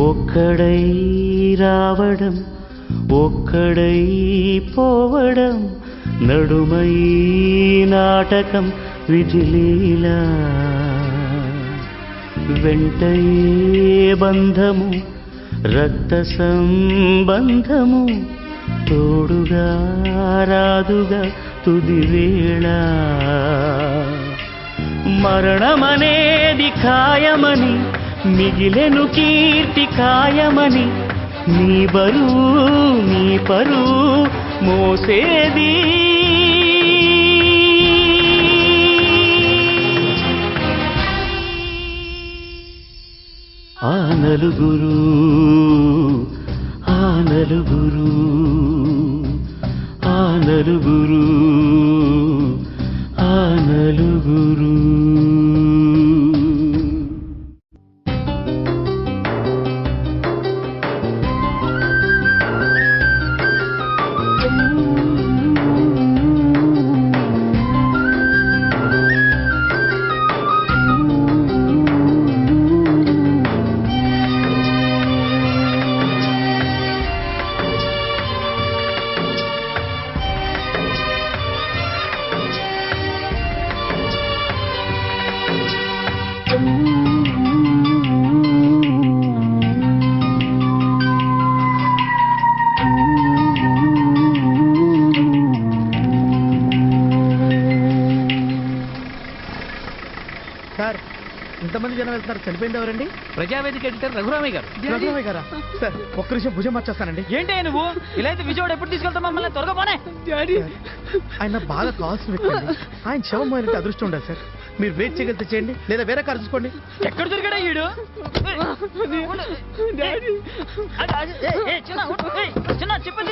ఒక్కడై రావడం ఒక్కడై పోవడం నడుమై నాటకం విజిలీలా వెంటయే బంధము రక్త సంబంధము తోడుగా రాదుగా తుది వేళ మరణమనేది ఖాయమని మిగిలెను కీర్తి ఖాయమని నీ బరువు నీ పరువు మోసేది ఆ నలుగురు ఆ నలుగురు ఆ నలుగురు ఆ నలుగురు సార్ ఇంతమంది జనం వెళ్తున్నారు, చనిపోయింది ఎవరండి? ప్రజావేదిక ఎడిటర్ రఘురామయ్య గారు. రఘురామయ్య గారా? సార్ ఒక్క నిమిషం భుజం మార్చేస్తానండి. ఏంటి నువ్వు ఇలా అయితే విజయవాడ ఎప్పుడు తీసుకెళ్తావు మమ్మల్ని? త్వరగా పోనే. ఆయన బాగా కావాల్సిన వ్యక్తి అండి. ఆయన శవం పోయినట్టు అదృష్టం ఉండాలి సార్. మీరు వెయిట్ చేయగలిగితే చేయండి, లేదా వేరే కారు చూసుకోండి. ఎక్కడ దొరికాడా ఈడు? చిన్న చెప్పండి.